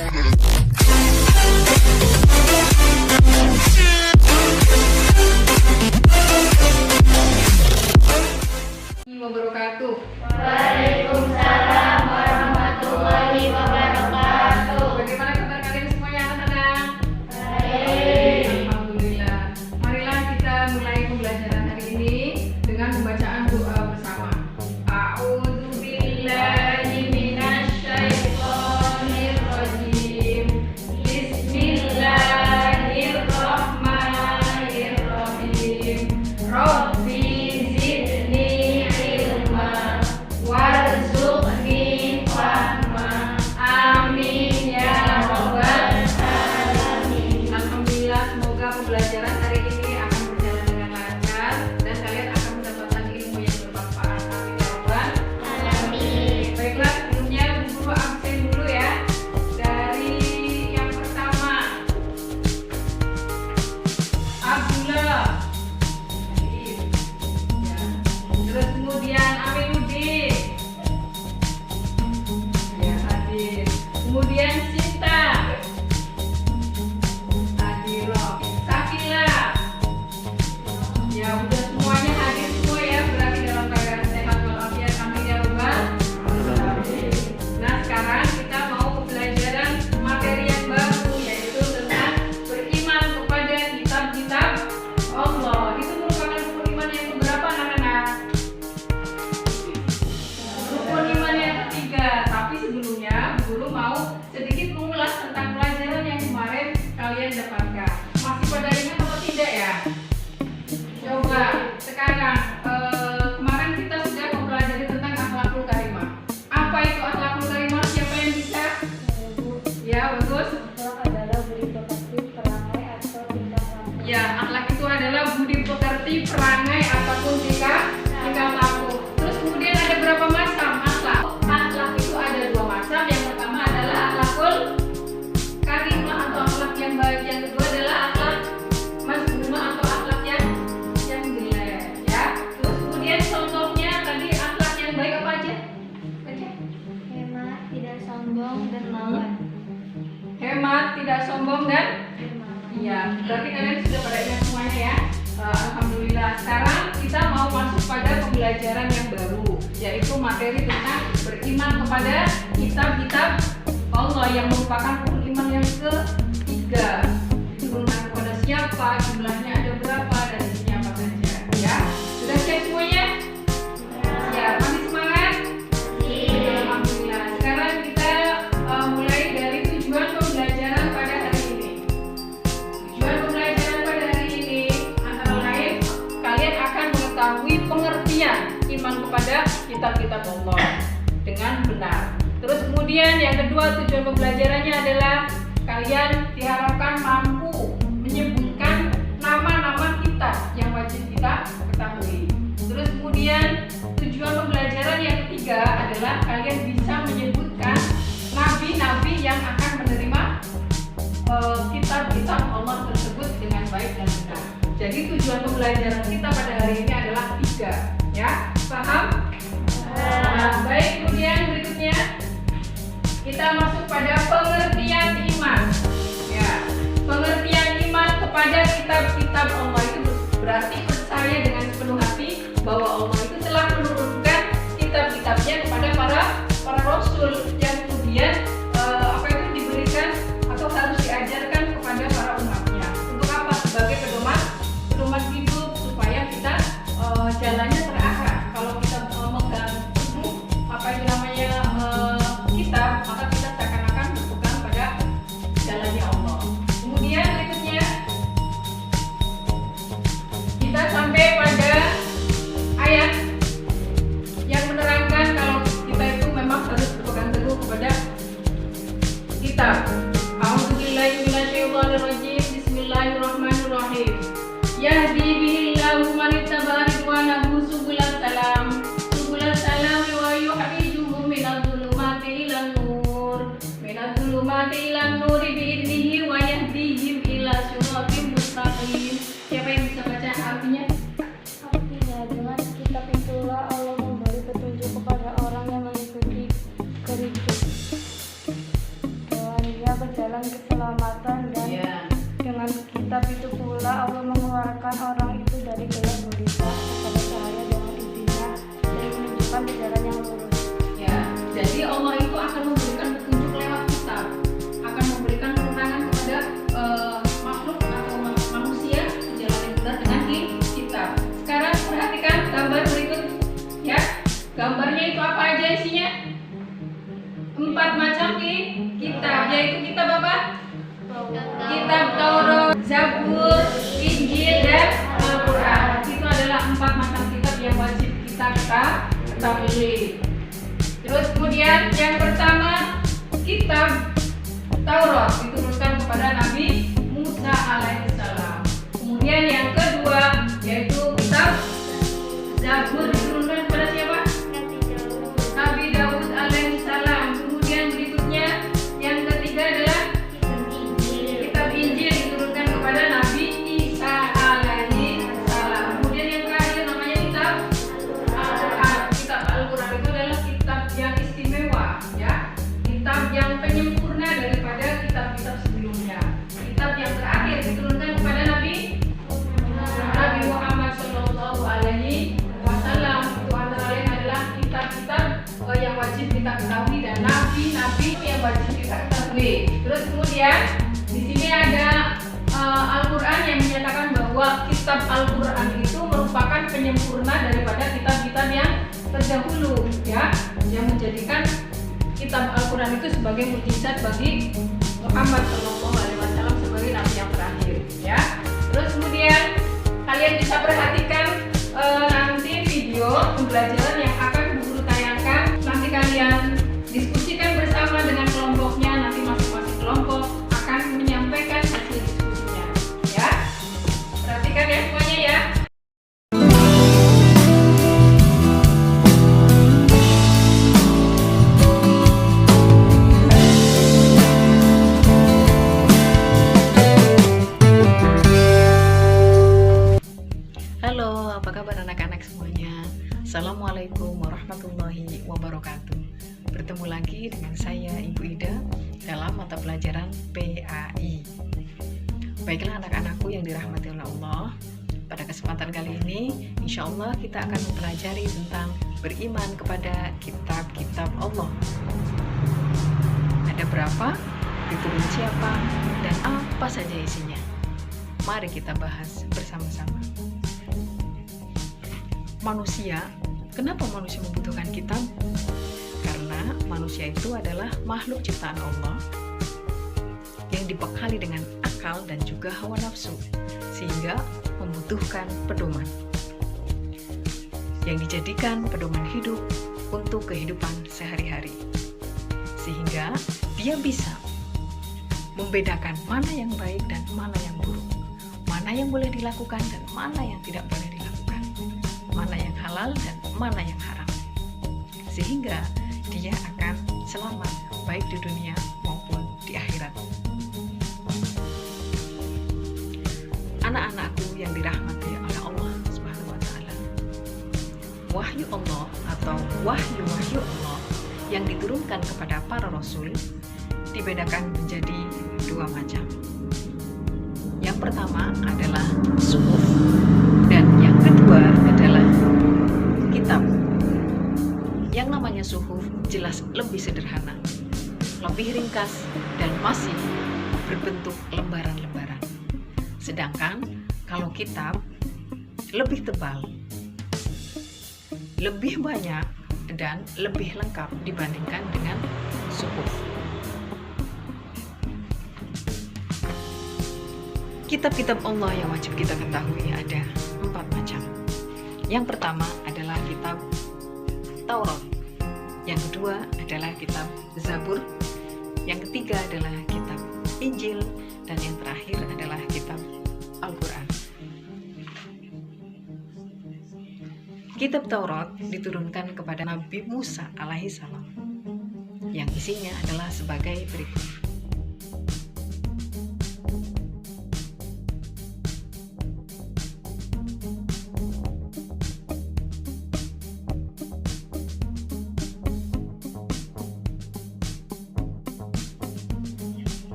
Wabarakatuh. Waalaikumsalam warahmatullahi wabarakatuh. Bagaimana kabar kalian semuanya anak-anak? Baik. Alhamdulillah. Marilah kita mulai pembelajaran hari ini dengan pembacaan doa bersama. A'udzubillahi minasyaitonirrajim. Bismillahirrahmanirrahim. Rabbi zidni ilma warzuqni fahma. Amin ya rabbal alamin. Alhamdulillah, semoga pembelajaran hari ini akan berjalan dengan lancar dan kalian akan mendapatkan ilmu yang bermanfaat. Amin ya rabbal alamin. Baiklah, sebelumnya Bu Guru absen dulu ya. Dari yang pertama, Abdullah. Ya. Terus kemudian Aminuddin. Ya, hadir. Kemudian Sinta. Hadir loh. Sakila. Ya, udah semuanya hadir semua ya, berarti dalam keadaan sehat walafiat. Amin ya rabbal alamin. Nah, sekarang kita mau pembelajaran materi yang baru, yaitu tentang beriman kepada kitab-kitab Allah. Itu merupakan rukun iman yang keberapa anak-anak? Rukun iman yang ketiga. Tapi sebelumnya Guru mau sedikit mengulas tentang pelajaran yang kemarin kalian dapatkan. Masih pada ingat atau tidak ya? Coba sekarang, kemarin kita sudah mempelajari tentang akhlakul karimah. Apa itu akhlakul karimah? Siapa yang bisa? Ya, bagus. Adalah budi pekerti, perangai atau tingkah laku. Ya, akhlak itu adalah budi pekerti, perangai ataupun tingkah laku. Terus kemudian ada berapa macam akhlak? Akhlak itu ada dua macam. Yang pertama adalah akhlakul karimah atau akhlak yang baik. Yang kedua adalah akhlak mazmumah atau akhlak yang jelek. Ya. Terus kemudian contohnya tadi akhlak yang baik apa aja? Baca. Hemat, tidak sombong dan lawan. Hemat, tidak sombong dan iya, berarti kalian sudah pada ingat semuanya ya. Alhamdulillah. Sekarang kita mau masuk pada pembelajaran yang baru, yaitu materi tentang beriman kepada kitab-kitab Allah yang merupakan rukun iman yang ketiga. Itu beriman kepada siapa, jumlahnya ada berapa, dan isinya apa saja. Ya, sudah siap semuanya? Ya, masih semangat? Alhamdulillah. Sekarang kita mulai dari tujuan pembelajaran pada hari ini. Tujuan pembelajaran pada hari ini antara lain kalian akan mengetahui pengertian iman kepada kitab-kitab Allah dengan benar. Terus kemudian yang kedua, tujuan pembelajarannya adalah kalian diharapkan mampu menyebutkan nama-nama kitab yang wajib kita ketahui. Terus kemudian tujuan pembelajaran yang ketiga adalah kalian bisa menyebutkan nabi-nabi yang akan menerima kitab-kitab Allah tersebut dengan baik dan benar. Jadi tujuan pembelajaran kita pada hari ini adalah tiga, ya, paham? Nah, baik, kemudian berikutnya kita masuk pada pengertian iman. Ya, pengertian iman kepada kitab-kitab Allah itu berarti percaya dengan sepenuh hati bahwa Allah itu telah menurunkan kitab-kitabnya kepada para rasul yang kemudian diberikan atau harus diajarkan kepada para umatnya. Untuk apa? Sebagai pedoman hidup supaya kita jalannya terarah. Kalau kita memegang teguh kitab, maka kita seakan-akan berpegang pada jalannya Allah. Kemudian berikutnya kita sampai pada ayat yang menerangkan kalau kita itu memang harus berpegang teguh kepada kitab. A'udzubillahi minasyaitonirrajim. Bismillahirrahmanirrahim. Yahdi bihillahu man ittaba'a ridwanahu subulas salam wa yukhrijuhum minadh-dhulumati ilan nur bi'idnihi wa yahdihim ila siratim mustaqim. Siapa yang bisa baca artinya? Artinya, dengan kitab itulah Allah memberi petunjuk kepada orang yang mengikuti keridhaan jalan keselamatan dan Ya. dengan kitab itu pula Allah mengeluarkan orang itu dari gelap gulita kepada cahaya dengan izinnya dan menunjukkan di jalan yang lurus. Ya, jadi Allah itu akan memberikan petunjuk lewat kitab, akan memberikan keterangan kepada makhluk atau manusia di jalan yang benar dengan kitab. Sekarang perhatikan gambar berikut, ya. Gambarnya itu apa aja isinya? 4 macam kitab, yaitu kitab apa? Kitab Taurat, Zabur, Injil, dan Al-Quran. Itu adalah 4 macam kitab yang wajib kita ketahui. Terus kemudian yang pertama, kitab Taurat diturunkan kepada Nabi Musa alaihissalam. Kemudian yang kedua yaitu kitab Zabur diturunkan kepada siapa? Nabi Daud alaihissalam. Kemudian berikutnya yang ketiga adalah kitab Injil diturunkan kepada Nabi Isa alaihissalam. Kemudian yang terakhir namanya kitab Al-Quran. Kitab Al-Quran itu adalah kitab yang istimewa, ya. Kitab yang penyempurna daripada kitab-kitab sebelumnya. Kitab yang terakhir diturunkan kepada Nabi Muhammad Shallallahu Alaihi Wasallam. Itu antara lain adalah kitab-kitab yang wajib kita ketahui dan nabi-nabi yang wajib kita ketahui. Terus kemudian di sini ada Al-Quran yang menyatakan bahwa kitab Al-Quran itu merupakan penyempurna daripada kitab-kitab yang terdahulu, ya, yang menjadikan kitab Al-Quran itu sebagai mukjizat bagi Muhammad Shallallahu Alaihi Wasallam sebagai nabi yang terakhir, ya. Terus kemudian kalian bisa perhatikan nanti video pembelajaran yang akan Bu Guru tayangkan. Nanti kalian diskusikan bersama dengan kelompoknya. Nanti masing-masing kelompok akan menyampaikan hasil diskusinya, ya. Perhatikan ya semuanya, ya. Halo, apa kabar anak-anak semuanya? Assalamualaikum warahmatullahi wabarakatuh. Bertemu lagi dengan saya Ibu Ida dalam mata pelajaran PAI. Baiklah anak-anakku yang dirahmati oleh Allah, pada kesempatan kali ini insya Allah kita akan mempelajari tentang beriman kepada kitab-kitab Allah. Ada berapa? Diturun siapa? Dan apa saja isinya? Mari kita bahas bersama-sama. Manusia, kenapa manusia membutuhkan kitab? Karena manusia itu adalah makhluk ciptaan Allah yang dibekali dengan akal dan juga hawa nafsu, sehingga membutuhkan pedoman yang dijadikan pedoman hidup untuk kehidupan sehari-hari, sehingga dia bisa membedakan mana yang baik dan mana yang buruk, mana yang boleh dilakukan dan mana yang tidak boleh dilakukan, mana yang halal dan mana yang haram, sehingga dia akan selamat baik di dunia maupun di akhirat. Anak-anakku yang dirahmati oleh Allah Subhanahu wa Ta'ala, wahyu Allah atau wahyu-wahyu Allah yang diturunkan kepada para rasul dibedakan menjadi 2 macam. Yang pertama adalah suhuf dan yang kedua adalah kitab. Yang namanya suhuf jelas lebih sederhana, lebih ringkas dan masih berbentuk lembaran-lembaran. Sedangkan kalau kitab lebih tebal, lebih banyak dan lebih lengkap dibandingkan dengan suhuf. Kitab-kitab Allah yang wajib kita ketahui ada 4 macam. Yang pertama adalah kitab Taurat, yang kedua adalah kitab Zabur, yang ketiga adalah kitab Injil, dan yang terakhir adalah kitab Al-Quran. Kitab Taurat diturunkan kepada Nabi Musa alaihissalam, yang isinya adalah sebagai berikut.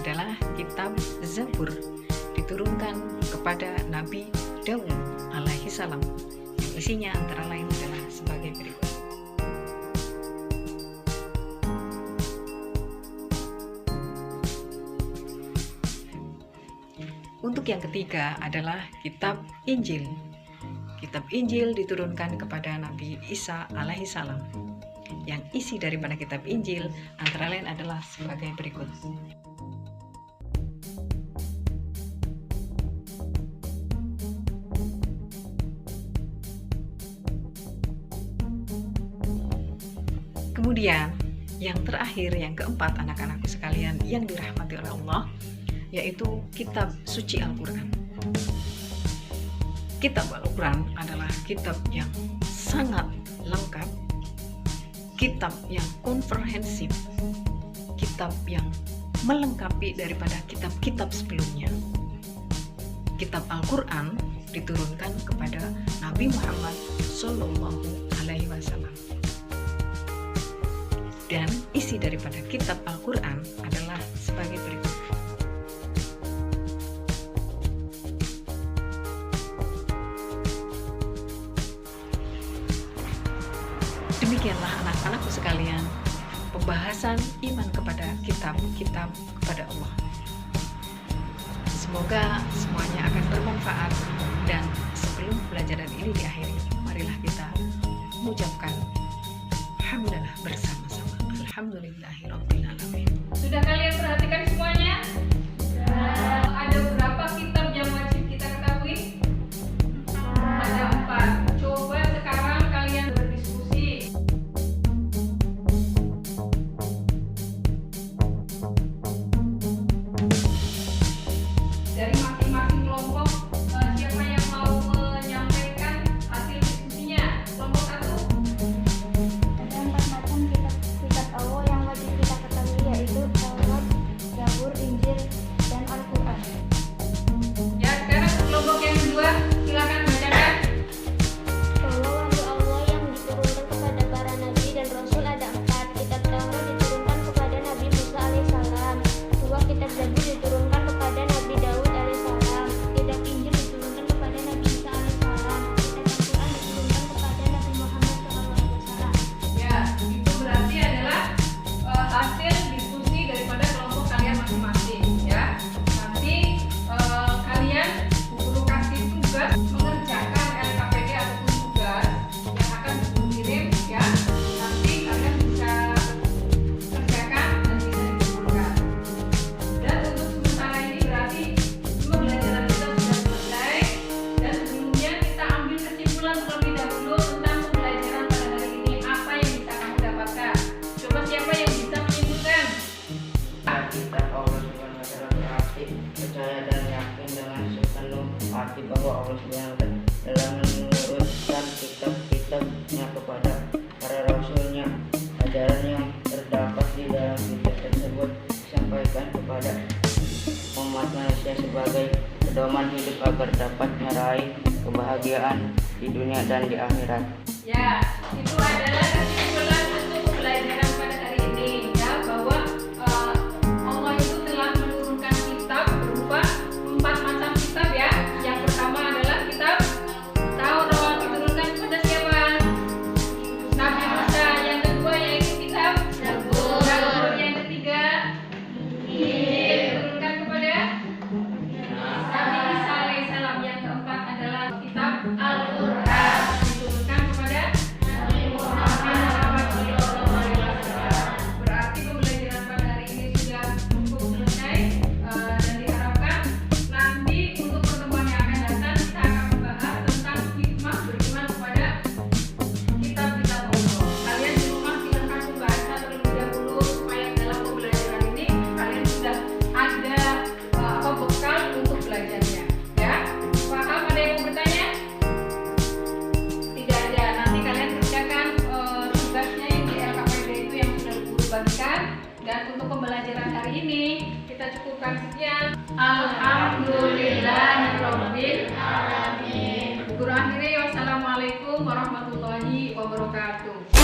adalah kitab Zabur, diturunkan kepada Nabi Daud alaihi salam, yang isinya antara lain adalah sebagai berikut. Untuk yang ketiga adalah kitab Injil. Kitab Injil diturunkan kepada Nabi Isa alaihi salam. Yang isi daripada kitab Injil antara lain adalah sebagai berikut. Kemudian yang terakhir, yang keempat, anak-anakku sekalian yang dirahmati oleh Allah, yaitu kitab suci Al-Quran. Kitab Al-Quran adalah kitab yang sangat lengkap, kitab yang komprehensif, kitab yang melengkapi daripada kitab-kitab sebelumnya. Kitab Al-Quran diturunkan kepada Nabi Muhammad Sallallahu Alaihi Wasallam. Dan isi daripada kitab Al-Quran adalah sebagai berikut. Demikianlah anak-anakku sekalian, pembahasan iman kepada kitab-kitab kepada Allah. Semoga semuanya akan bermanfaat, dan sebelum pelajaran ini diakhiri, marilah kita mengucapkan hamdalah bersama-sama. Alhamdulillahirabbil alamin. Sudah kalian perhatikan semuanya? Ada berapa kitab yang wajib kita ketahui? Ada 4. Coba sekarang kalian berdiskusi. Dari masing-masing kelompok, siapa yang mau menyampaikan hasil diskusinya? Kelompok 1. Ada 4 macam kitab Allah yang wajib kita ketahui, yaitu Taurat, Zabur, Injil, dan Al-Quran. Ya, sekarang kelompok yang kedua, silakan bacakan. Bahwa wahyu Allah yang diturunkan kepada para nabi dan rasul ada 4. Kitab Taurat diturunkan kepada Nabi Musa alaihissalam. 2. Kitab Zabur diturunkan kepada Nabi Daud alaihissalam. Kitab Injil diturunkan kepada Nabi Isa alaihissalam. Kitab Al-Quran diturunkan kepada Nabi Muhammad SAW. Ya, itu berarti adalah hasil diskusi daripada kelompok kalian masing-masing, ya. Nanti kalian guru kasih tugas mengerjakan LKPD ataupun tugas yang akan dikirim, ya. Nanti kalian bisa kerjakan dan bisa dikumpulkan. Dan untuk sementara ini berarti pembelajaran kita sudah selesai, dan sebelumnya kita ambil kesimpulan terlebih dahulu tentang pembelajaran pada hari ini. Apa yang bisa kamu dapatkan? Coba siapa yang bisa menyimpulkan? Kitab Allah Subhanahu wa Ta'ala berarti percaya dan yakin dengan sepenuh hati bahwa Allah Subhanahu wa Ta'ala dalam menurunkan kitab-kitabnya kepada para rasulnya. Ajaran yang terdapat di dalam kitab tersebut disampaikan kepada umat manusia sebagai pedoman hidup agar dapat meraih kebahagiaan di dunia dan di akhirat. Ya, itu adalah kesimpulan untuk pembelajaran pada hari ini, ya, bahwa Allah itu telah menurunkan kitab berupa 4 macam kitab, ya. Yang pertama adalah kitab Taurat, diturunkan kepada siapa? Nabi Musa. Yang kedua yaitu kitab Zabur. Yang ketiga Injil, diturunkan kepada Nabi Isa alaihissalam. Yang keempat adalah kitab Al-Quran, diturunkan kepada Nabi Muhammad SAW. Berarti pembelajaran pada hari ini sudah cukup selesai, dan diharapkan nanti untuk pertemuan yang akan datang kita akan membahas tentang hikmah beriman kepada kitab-kitab Allah. Kalian di rumah silahkan membaca terlebih dahulu supaya dalam pembelajaran ini kalian sudah ada bekal untuk belajarnya, ya. Paham? Ada yang mau bertanya? Tidak ada. Nanti kalian kerjakan tugasnya yang di LKPD itu yang sudah guru bagikan. Dan untuk pembelajaran hari ini kita cukupkan sekian. Alhamdulillahirabbil alamin. Guru akhiri, wassalamualaikum warahmatullahi wabarakatuh.